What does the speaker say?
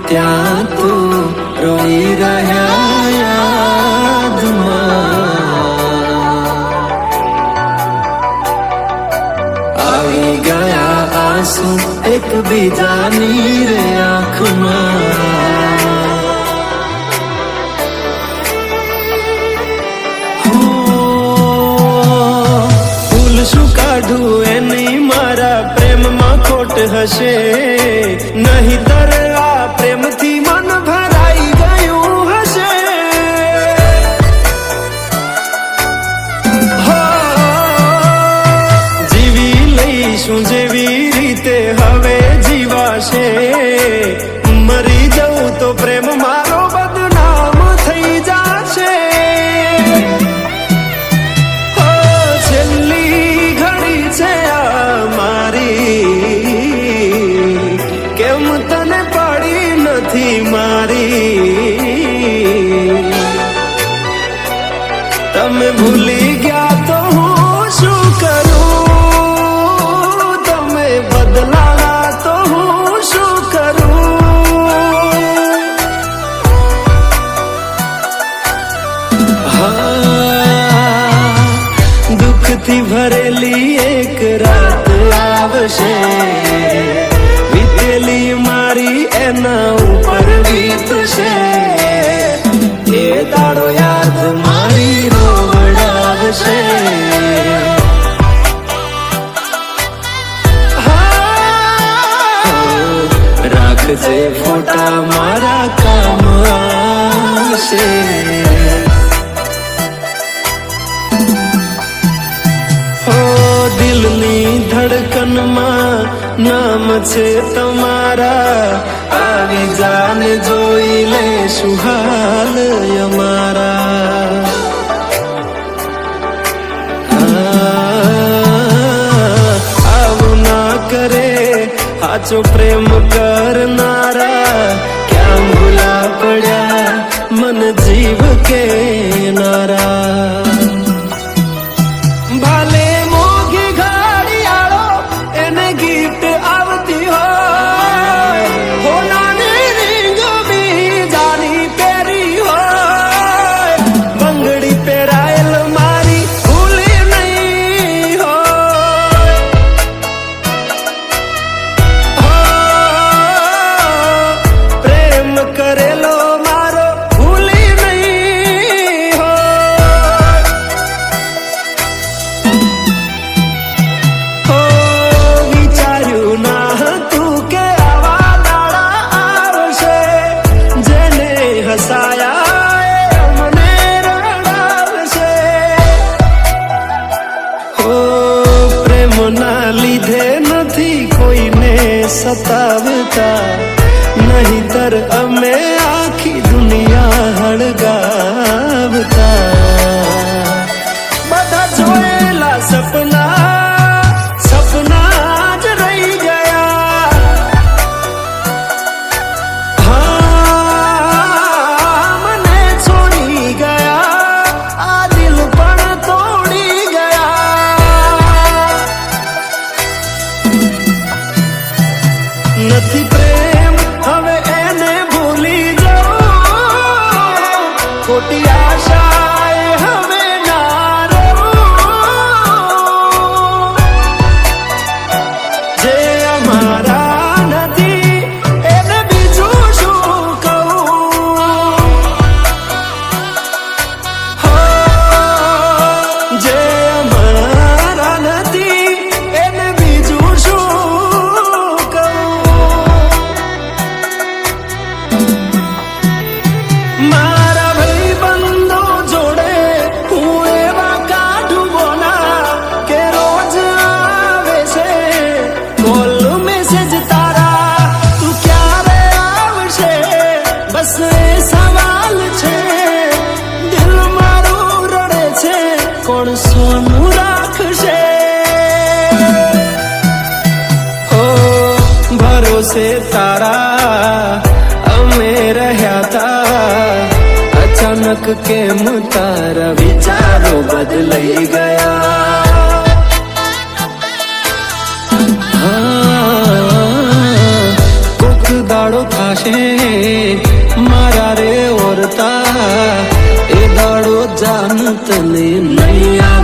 ત્યાં તું રોઈ રહ્યા યાદમાં આવી ગયા આંસુ એકબીજાની રે આંખમાં ફૂલ શું કાઢું એની મારા પ્રેમમાં ખોટ હશે નહીતર આ પ્રેમથી મન ભરાઈ ગયું હશે જીવી લઈશું જેવી રીતે હવે જીવાશે મરી જવું તો પ્રેમ મારો બદનામ થઈ જશે છેલ્લી ઘડી છે આ મારી કેમ તને પડી નથી મારી તમે ભૂલી ગયા તો હું શું કરું તમે બદલાયા તો હું શું કરું દુઃખથી ભરેલી એક રાત આવશે વીતેલી મારી એના ઉપર વીતશે એ દાડો યાદ મારી રોવડાવશે રાખજે ફોટા મારા કામ આવશે દિલની ધડકનમાં નામ છે તમારા આવી જાને જોઈ લે સુહાલ અમારા આવું ના કરે સાચો પ્રેમ કરનારા ક્યાં ભૂલા પડ્યા મન જીવ કે નારા ભાલે મોઘી ઘડી આળો એને ગિફ્ટ આવતી હોય હોનાની રીંગ બીજાની પહેરી હોય બંગડી પહેરાયેલ મારી ભૂલી નહીં હોય પ્રેમ કરેલો મારો ભૂલી નહીં વિચાર્યું ના હતું કે આવા દાડા આવશે જેને હસાયા મને રડાવશે પ્રેમના લીધે નથી કોઈને સતાવતા નહીતર અમે આખી દુનિયા હળગાવતા બધા જોયેલા સપના જ રહી ગયા મને છોડી ગયા આ દિલ પણ તોડી ગયા નથી પ્રેમ હવે એને ભૂલી જાઉં ખોટી આશાએ હવે ના રહું જે અમારા નથી એને બીજું શું કહું જે અમારા નથી એને બીજું શું કહું મારા ભાઈબંધો જોડે હું એવા કાઢું બોના કે રોજ આવે છે કોલ મેસેજ તારા તું ક્યારે આવશે બસ એ સવાલ છે દિલ મારું રડે છે કોણ સોનું રાખશે ભરોસે તારા અમે રહ્યા તા અચાનક કેમ તારા વિચારો બદલાઈ ગયા કોક દાડો થાશે મારા રે ઓરતા એ દાડો જાન તને નહીં